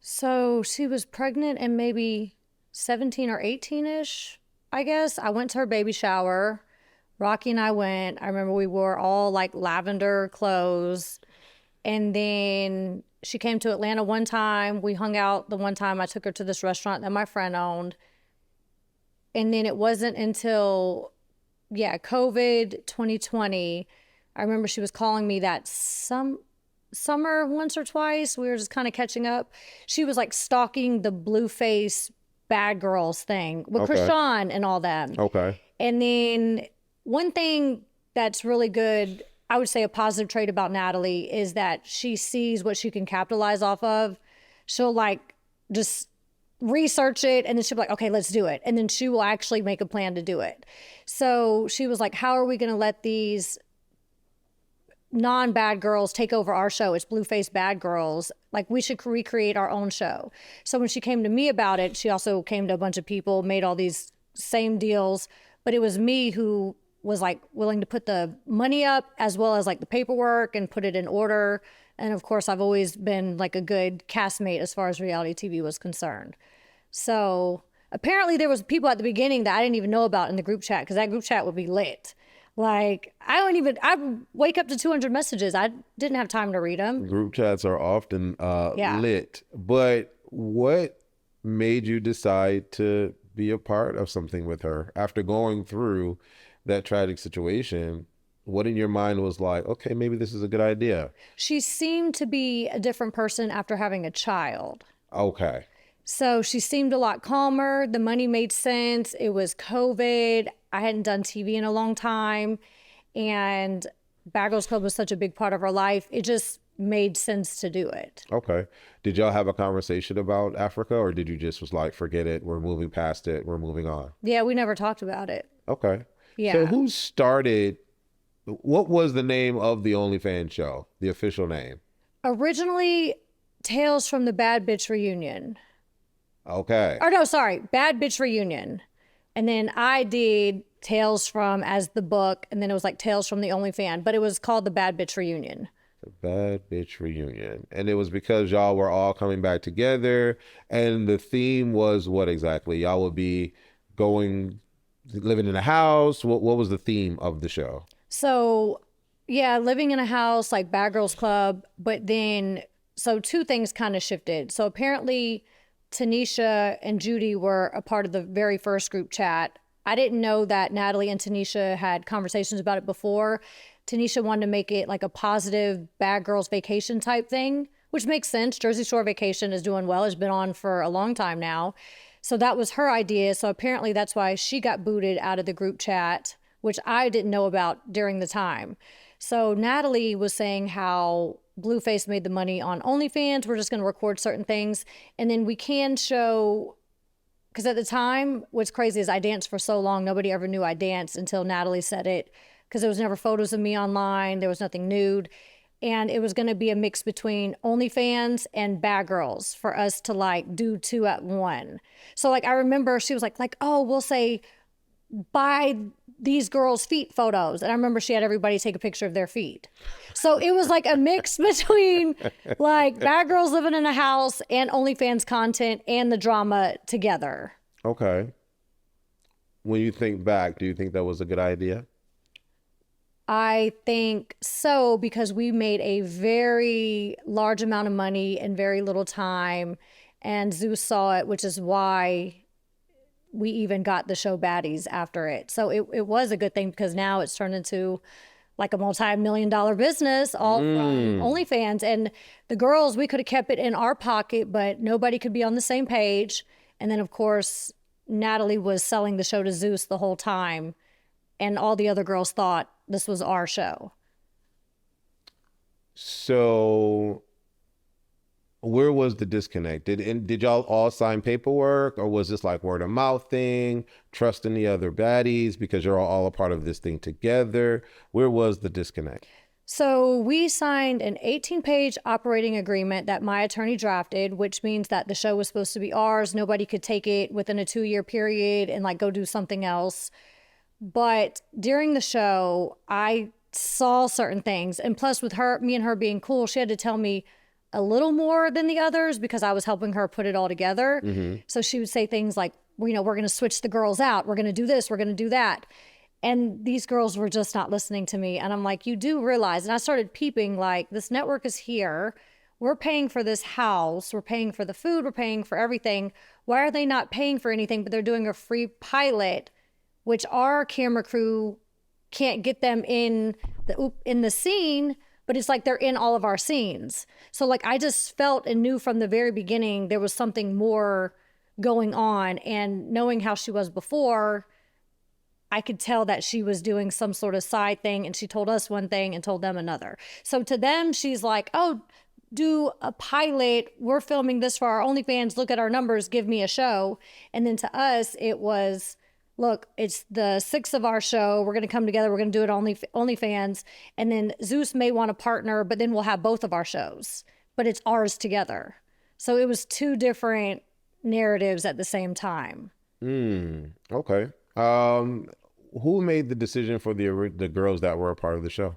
So she was pregnant and maybe 17 or 18-ish, I guess. I went to her baby shower. Rocky and I went. I remember we wore all like lavender clothes. And then she came to Atlanta one time. We hung out the one time. I took her to this restaurant that my friend owned. And then it wasn't until, COVID 2020. I remember she was calling me that summer once or twice. We were just kind of catching up. She was like stalking the Blueface Bad Girls thing with Okay. Krishan and all them. Okay. And then one thing that's really good, I would say a positive trait about Natalie is that she sees what she can capitalize off of. She'll like just research it and then she'll be like, okay, let's do it. And then she will actually make a plan to do it. So she was like, how are we going to let these non-bad girls take over our show? It's Blueface Bad Girls. Like, we should recreate our own show. So when she came to me about it, she also came to a bunch of people, made all these same deals, but it was me who was like willing to put the money up as well as like the paperwork and put it in order. And of course, I've always been like a good castmate as far as reality TV was concerned. So apparently there was people at the beginning that I didn't even know about in the group chat, because that group chat would be lit. Like, I wake up to 200 messages. I didn't have time to read them. Group chats are often Yeah. lit. But what made you decide to be a part of something with her after going through that tragic situation? What in your mind was like, okay, maybe this is a good idea? She seemed to be a different person after having a child. Okay. So she seemed a lot calmer. The money made sense. It was COVID. I hadn't done TV in a long time. And Bad Girls Club was such a big part of our life. It just made sense to do it. Okay. Did y'all have a conversation about Africa, or did you just was like, forget it, we're moving past it, we're moving on? Yeah, we never talked about it. Okay. Yeah. So who started, what was the name of the OnlyFans show, the official name? Originally, Tales from the Bad Bitch Reunion. Okay. Or no, sorry, Bad Bitch Reunion. And then I did Tales from as the book, and then it was like Tales from the OnlyFans, but it was called the Bad Bitch Reunion. The Bad Bitch Reunion. And it was because y'all were all coming back together, and the theme was what exactly? Y'all would be living in a house. What was the theme of the show? So, yeah, living in a house like Bad Girls Club, but then, so two things kind of shifted. So apparently Tanisha and Judy were a part of the very first group chat. I didn't know that Natalie and Tanisha had conversations about it before. Tanisha wanted to make it like a positive Bad Girls Vacation type thing, which makes sense. Jersey Shore Vacation is doing well. It's been on for a long time now. So that was her idea. So apparently that's why she got booted out of the group chat, which I didn't know about during the time. So Natalie was saying how Blueface made the money on OnlyFans. We're just going to record certain things. And then we can show, because at the time, what's crazy is I danced for so long, nobody ever knew I danced until Natalie said it, because there was never photos of me online. There was nothing nude. And it was going to be a mix between OnlyFans and Bad Girls for us to like do two at one. So like, I remember she was like, oh, we'll say, buy these girls' feet photos. And I remember she had everybody take a picture of their feet. So it was like a mix between like Bad Girls living in a house and OnlyFans content and the drama together. Okay. When you think back, do you think that was a good idea? I think so, because we made a very large amount of money in very little time, and Zeus saw it, which is why we even got the show Baddies after it. So it was a good thing, because now it's turned into like a multi-million-dollar business all from OnlyFans. And the girls, we could have kept it in our pocket, but nobody could be on the same page. And then, of course, Natalie was selling the show to Zeus the whole time, and all the other girls thought this was our show. So where was the disconnect? Did y'all all sign paperwork, or was this like word of mouth thing, trusting the other baddies because you're all a part of this thing together? Where was the disconnect? So we signed an 18-page operating agreement that my attorney drafted, which means that the show was supposed to be ours. Nobody could take it within a 2-year period and like go do something else. But during the show, I saw certain things. And plus with me and her being cool, she had to tell me a little more than the others because I was helping her put it all together. Mm-hmm. So she would say things like, we're going to switch the girls out. We're going to do this. We're going to do that. And these girls were just not listening to me. And I'm like, you do realize, and I started peeping, like, this network is here. We're paying for this house. We're paying for the food. We're paying for everything. Why are they not paying for anything, but they're doing a free pilot, which our camera crew can't get them in the scene, but it's like they're in all of our scenes. So like, I just felt and knew from the very beginning there was something more going on. And knowing how she was before, I could tell that she was doing some sort of side thing, and she told us one thing and told them another. So to them, she's like, oh, do a pilot. We're filming this for our OnlyFans. Look at our numbers. Give me a show. And then to us, it was, look, it's the 6th of our show. We're going to come together. We're going to do it on OnlyFans. And then Zeus may want to partner, but then we'll have both of our shows. But it's ours together. So it was 2 different narratives at the same time. Okay. Who made the decision for the girls that were a part of the show?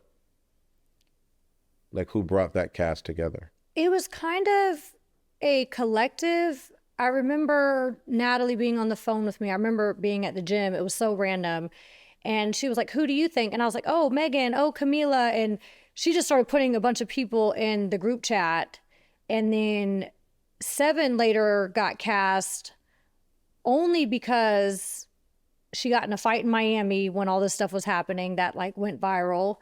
Like, who brought that cast together? It was kind of a collective. I remember Natalie being on the phone with me. I remember being at the gym. It was so random. And she was like, who do you think? And I was like, oh, Megan, oh, Camila. And she just started putting a bunch of people in the group chat. And then 7 later got cast only because she got in a fight in Miami when all this stuff was happening that like went viral.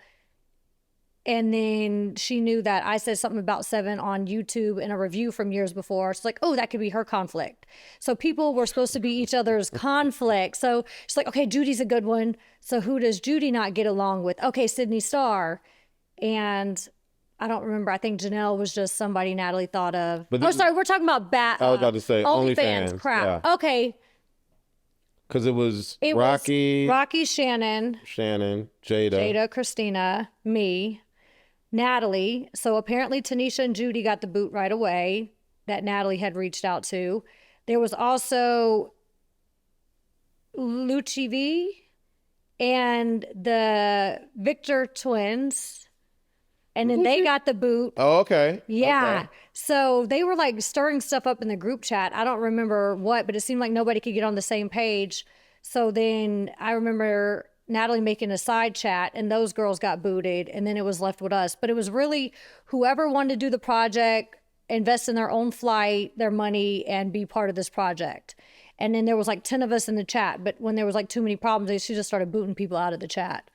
And then she knew that I said something about 7 on YouTube in a review from years before. She's like, oh, that could be her conflict. So people were supposed to be each other's conflict. So she's like, okay, Judy's a good one. So who does Judy not get along with? Okay, Sydney Starr. And I don't remember. I think Janelle was just somebody Natalie thought of. But sorry, we're talking about I was about to say OnlyFans. Crap. Yeah. Okay. Because it was Rocky, Shannon, Jada, Christina, me, Natalie. So apparently Tanisha and Judy got the boot right away that Natalie had reached out to. There was also Lucci V and the Victor twins. And then they got the boot. Oh, okay. Yeah. Okay. So they were like stirring stuff up in the group chat. I don't remember what, but it seemed like nobody could get on the same page. So then I remember Natalie making a side chat and those girls got booted and then it was left with us. But it was really whoever wanted to do the project, invest in their own flight, their money, and be part of this project. And then there was like 10 of us in the chat. But when there was like too many problems, she just started booting people out of the chat.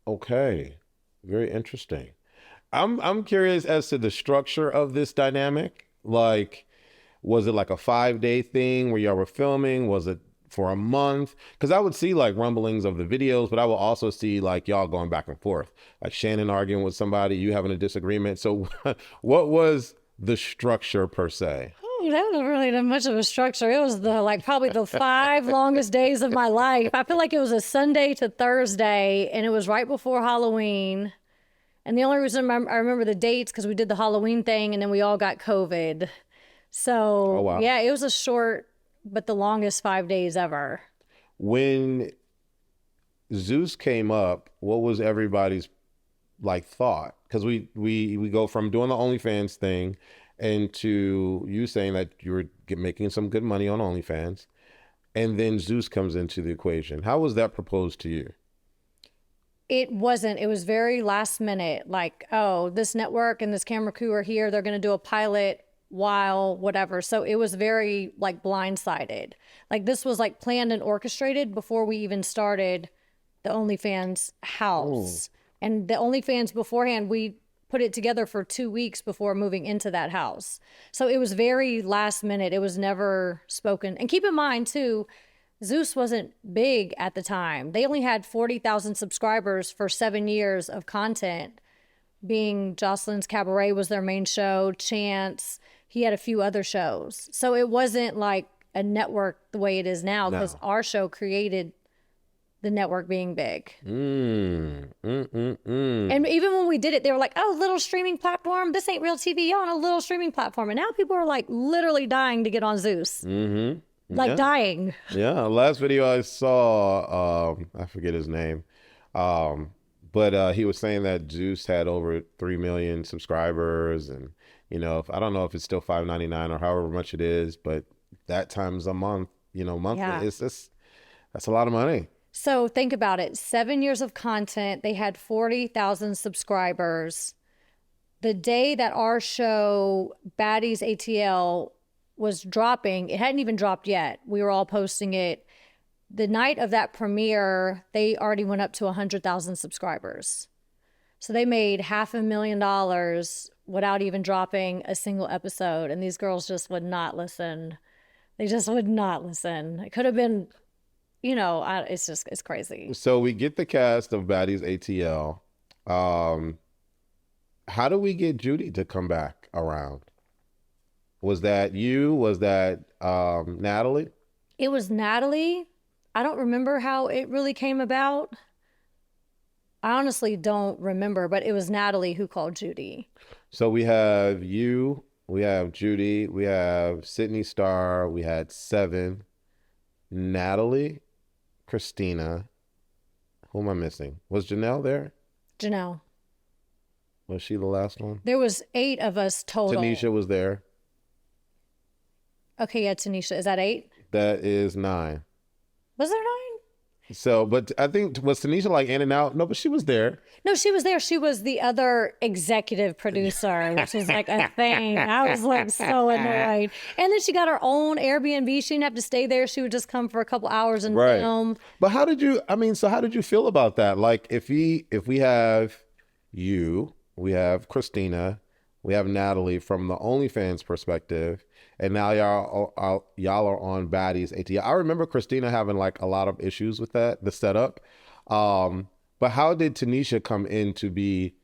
Okay. Very interesting. I'm curious as to the structure of this dynamic. Like, was it like a 5-day thing where y'all were filming? Was it for a month? Because I would see like rumblings of the videos, but I will also see like y'all going back and forth, like Shannon arguing with somebody, you having a disagreement. So what was the structure per se? That wasn't really that much of a structure. It was probably the 5 longest days of my life. I feel like it was a Sunday to Thursday, and it was right before Halloween. And the only reason I remember the dates because we did the Halloween thing, and then we all got COVID. So, oh, wow. Yeah, it was a short, but the longest 5 days ever. When Zeus came up, what was everybody's like thought? Because we go from doing the OnlyFans thing into you saying that you were making some good money on OnlyFans, and then Zeus comes into the equation. How was that proposed to you? It wasn't. It was very last minute. Like, oh, this network and this camera crew are here. They're going to do a pilot while whatever. So it was very like blindsided. Like this was like planned and orchestrated before we even started the OnlyFans house. Ooh. And the OnlyFans beforehand, we put it together for 2 weeks before moving into that house. So it was very last minute. It was never spoken. And keep in mind too, Zeus wasn't big at the time. They only had 40,000 subscribers for 7 years of content, being Jocelyn's Cabaret was their main show, Chance. He had a few other shows. So it wasn't like a network the way it is now because our show created the network being big. And even when we did it, they were like, oh, little streaming platform. This ain't real TV on a little streaming platform. And now people are like literally dying to get on Zeus. Like dying. Yeah. Last video I saw, I forget his name, but he was saying that Zeus had over 3 million subscribers, and I don't know if it's still $5.99 or however much it is, but that times a month, monthly, that's a lot of money. So think about it. 7 years of content. They had 40,000 subscribers. The day that our show, Baddies ATL, was dropping, it hadn't even dropped yet. We were all posting it. The night of that premiere, they already went up to 100,000 subscribers. So they made $500,000 without even dropping a single episode. And these girls just would not listen. They just would not listen. It could have been it's crazy. So we get the cast of Baddies ATL. How do we get Judy to come back around? Was that you? Was that Natalie? It was Natalie. I don't remember how it really came about. I honestly don't remember, but it was Natalie who called Judy. So we have you, we have Judy, we have Sydney Starr, we had Seven, Natalie, Christina. Who am I missing? Was Janelle there? Janelle. Was she the last one? There was 8 of us total. Tanisha was there. Okay, yeah, Tanisha. Is that 8? That is 9. Was there 9? So, but I think, was Tanisha like in and out? No, but she was there. No, she was there. She was the other executive producer, which was like a thing. I was like so annoyed. And then she got her own Airbnb. She didn't have to stay there. She would just come for a couple hours and Right. film. But how did you, so how did you feel about that? Like if we have you, we have Christina, we have Natalie from the OnlyFans perspective, and now y'all are on Baddies ATL. I remember Christina having like a lot of issues with that, the setup. But how did Tanisha come in to be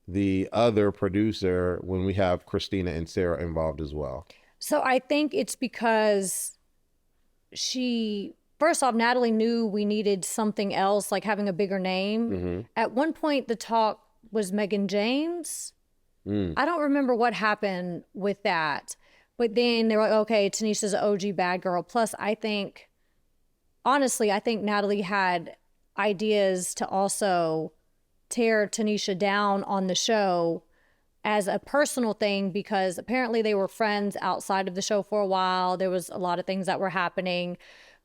the other producer when we have Christina and Sarah involved as well? So I think it's because first off, Natalie knew we needed something else, like having a bigger name. Mm-hmm. At one point, the talk was Megan James. I don't remember what happened with that. But then they were like, okay, Tanisha's an OG bad girl. Plus, honestly, I think Natalie had ideas to also tear Tanisha down on the show as a personal thing, because apparently they were friends outside of the show for a while. There was a lot of things that were happening.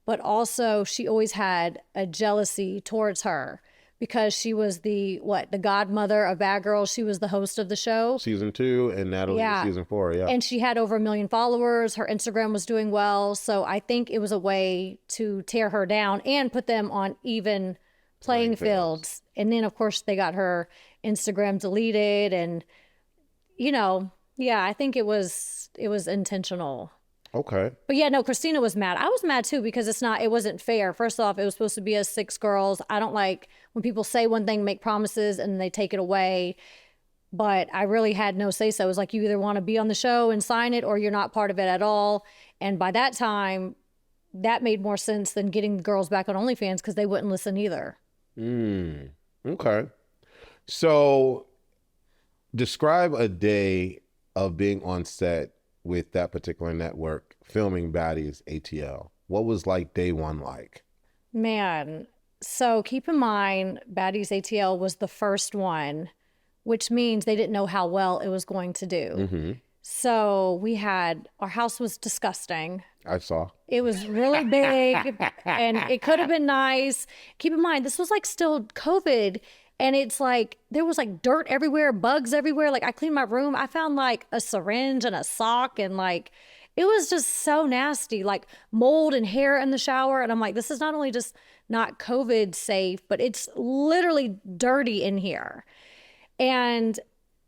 But also, she always had a jealousy towards her, because she was the godmother of Bad Girls. She was the host of the show. Season 2 and Natalie was season 4, yeah. And she had over 1 million followers. Her Instagram was doing well. So I think it was a way to tear her down and put them on even playing fields. And then, of course, they got her Instagram deleted. And, I think it was intentional. Okay. But yeah, no, Christina was mad. I was mad too, because it wasn't fair. First off, it was supposed to be us 6 girls. I don't like when people say one thing, make promises, and they take it away. But I really had no say so. It was like, you either want to be on the show and sign it, or you're not part of it at all. And by that time, that made more sense than getting the girls back on OnlyFans, because they wouldn't listen either. Okay. So describe a day of being on set with that particular network filming Baddies ATL. What was like day one like? Man, so keep in mind, Baddies ATL was the first one, which means they didn't know how well it was going to do. Mm-hmm. So our house was disgusting. I saw. It was really big and it could have been nice. Keep in mind, this was like still COVID. And it's like, there was like dirt everywhere, bugs everywhere. Like I cleaned my room. I found like a syringe and a sock, and like, it was just so nasty, like mold and hair in the shower. And I'm like, this is not only just not COVID safe, but it's literally dirty in here. And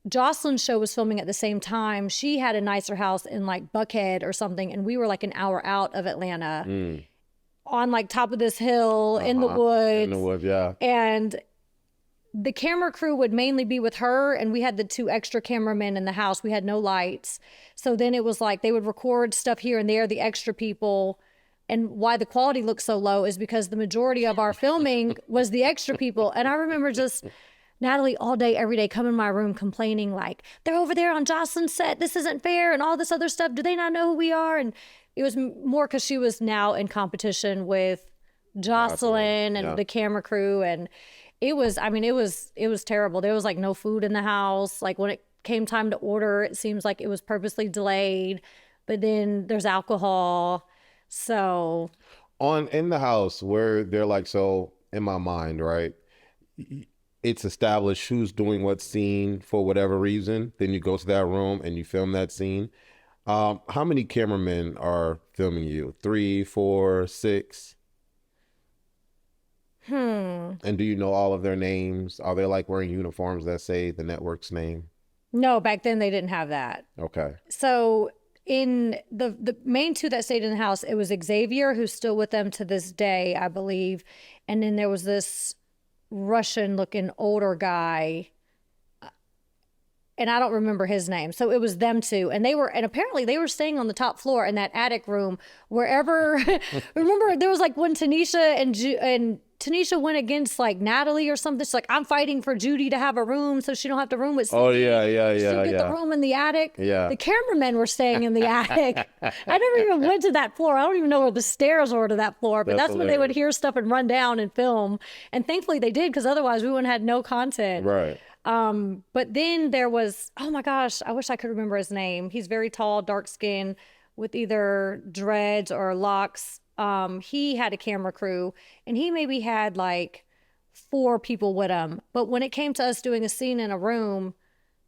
Jocelyn's show was filming at the same time. She had a nicer house in like Buckhead or something. And we were like an hour out of Atlanta on like top of this hill in the woods. In the woods, yeah. And the camera crew would mainly be with her, and we had the 2 extra cameramen in the house. We had no lights. So then it was like they would record stuff here and there, the extra people. And why the quality looked so low is because the majority of our filming was the extra people. And I remember just Natalie all day, every day, come in my room complaining like, they're over there on Jocelyn's set. This isn't fair, and all this other stuff. Do they not know who we are? And it was more because she was now in competition with Jocelyn and the camera crew. And it was terrible. There was like no food in the house. Like when it came time to order, it seems like it was purposely delayed, but then there's alcohol. So in the house where they're like, so in my mind, right, it's established who's doing what scene for whatever reason. Then you go to that room and you film that scene. How many cameramen are filming you? 3, 4, 6? And do you know all of their names? Are they like wearing uniforms that say the network's name? No, back then they didn't have that. Okay. So in the main two that stayed in the house, it was Xavier, who's still with them to this day, I believe. And then there was this Russian looking older guy, and I don't remember his name. So it was them two. And apparently they were staying on the top floor in that attic room, wherever. Remember, there was like when Tanisha and Tanisha went against like Natalie or something. She's like, I'm fighting for Judy to have a room so she don't have to room with Oh, Cindy. yeah. She'll get the room in the attic. Yeah. The cameramen were staying in the attic. I never even went to that floor. I don't even know where the stairs were to that floor, but that's where they would hear stuff and run down and film. And thankfully they did, because otherwise we wouldn't have had no content. Right. But then there was, oh my gosh, I wish I could remember his name. He's very tall, dark skinned with either dreads or locks. He had a camera crew, and he maybe had like 4 people with him. But when it came to us doing a scene in a room,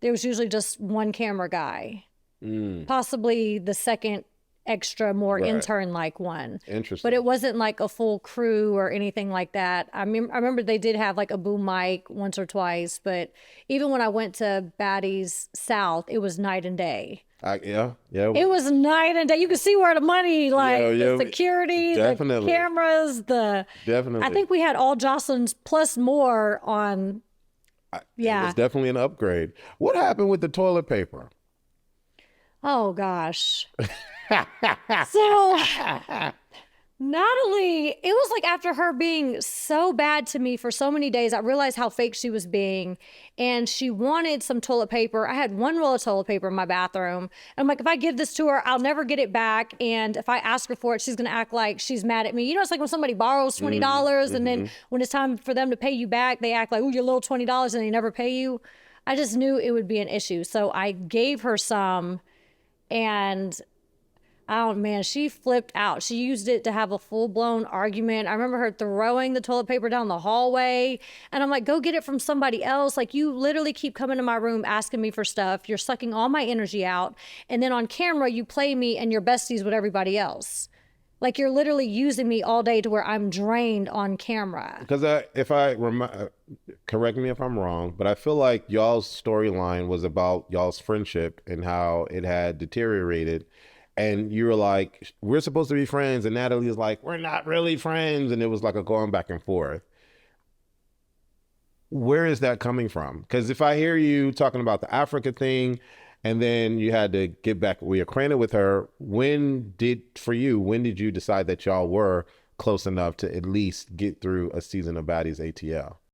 there was usually just one camera guy, possibly the second extra, more intern like one. Interesting. But it wasn't like a full crew or anything like that. I remember they did have like a boom mic once or twice, but even when I went to Baddies South, it was night and day. Yeah. It was night and day. You could see where the money, like Yeah, the security, definitely. the cameras, Definitely. I think we had all Jocelyn's plus more on. It was definitely an upgrade. What happened with the toilet paper? Oh gosh. So Natalie, it was like after her being so bad to me for so many days, I realized how fake she was being, and she wanted some toilet paper. I had 1 roll of toilet paper in my bathroom. I'm like, if I give this to her, I'll never get it back. And if I ask her for it, she's going to act like she's mad at me. You know, it's like when somebody borrows $20 and then when it's time for them to pay you back, they act like, oh, your little $20, and they never pay you. I just knew it would be an issue. So I gave her some, and oh man, she flipped out. She used it to have a full-blown argument. I remember her throwing the toilet paper down the hallway, and I'm like, go get it from somebody else. Like, you literally keep coming to my room asking me for stuff. You're sucking all my energy out, and then on camera you play me and you're besties with everybody else. Like, you're literally using me all day to where I'm drained on camera. Because correct me if I'm wrong, but I feel like y'all's storyline was about y'all's friendship and how it had deteriorated. And you were like, we're supposed to be friends. And Natalie was like, we're not really friends. And it was like a going back and forth. Where is that coming from? Because if I hear you talking about the Africa thing, and then you had to get back reacquainted with her, when did you decide that y'all were close enough to at least get through a season of Baddies ATL?